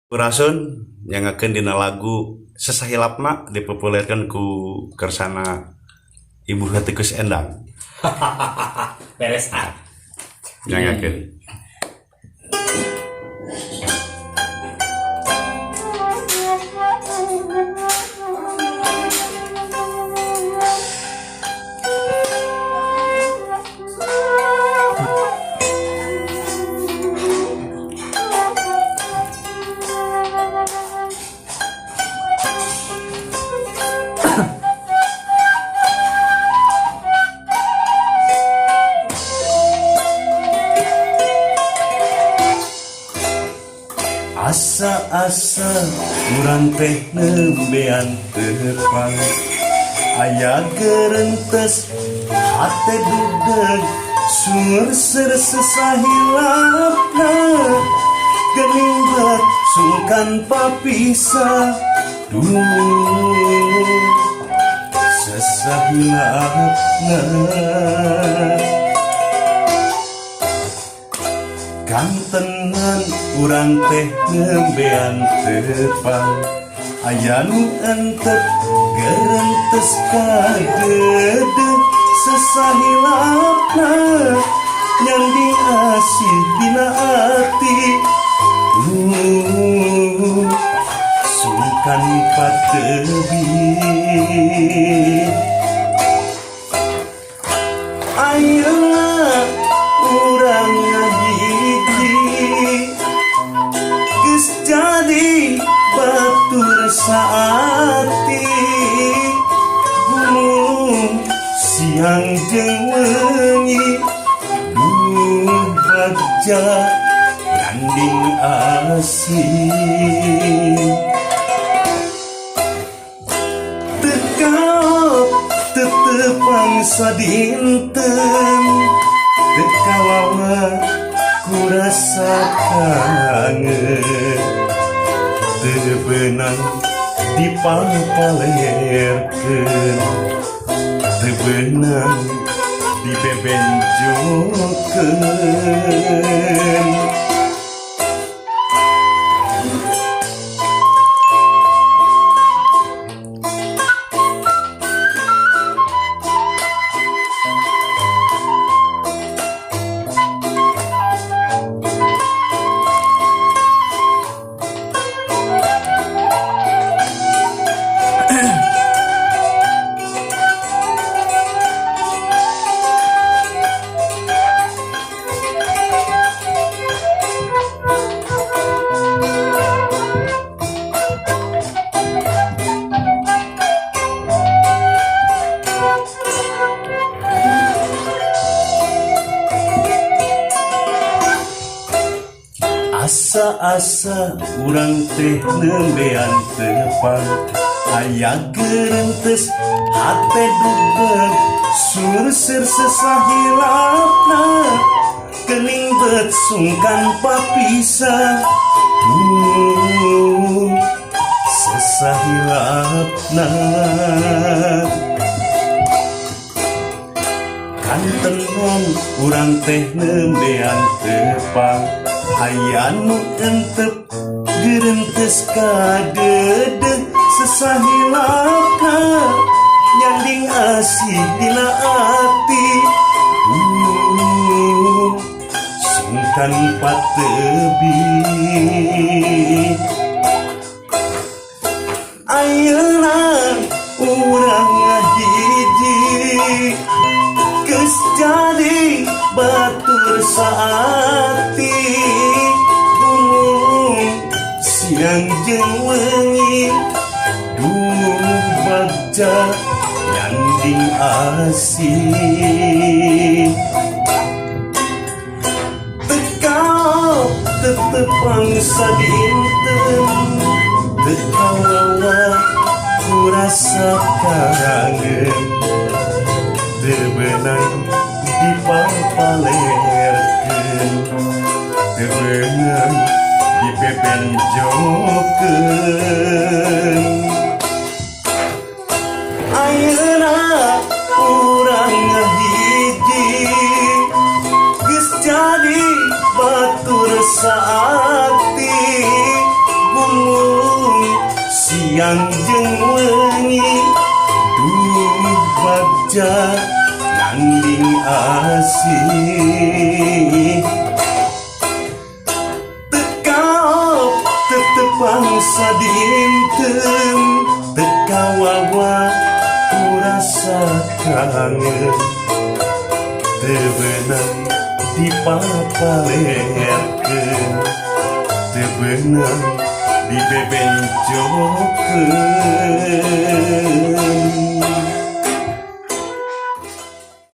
Kurasun yang akan dina lagu sesahilapna dipopulerkan ku kersana Ibu Hatikus Endang Beres yang akan asa-asa urang teh nembean tepang aya gerentes hate dudeg sur sesahilapna geuning bet sungkan papisah sesahilapna kantenan urang teh nembean tepang aya nu entep gerentes kagede sesahilapna nyandi asih dina ati sungkan pateubi ayeuna urang geus jadi batur saati gunung siang jeung wengi bagja landing asih tekaop tetepang sadinten tekawawa kurasa kangen teu beunang dipapalerkeun teu beunang dibebenjokeun asa-asa urang teh nembean tepang aya gerentes hate dudeg sur sesahilapna geuning bet sungkan papisah sesahilapna kantenan urang teh nembean tepang aya nu entep gerentes kagede sesahilapna nyanding asih dina ati sungkan pateubi ayeuna urang ngahiji geus jadi batur saati siang jeung wengi bagja nyanding asih tekaop tetepang sadinten tekawawa kurasa kangen teu beunang dipapalerkeun teu beunang dibebenjokeun ayeuna urang ngahiji geus jadi batur saati siang jeung wengi duh bagja nanding asih tekap tetepang sadinten tekawawa kurasa kangen teu beunang dipapalerkeun teu beunang dibebenjokeun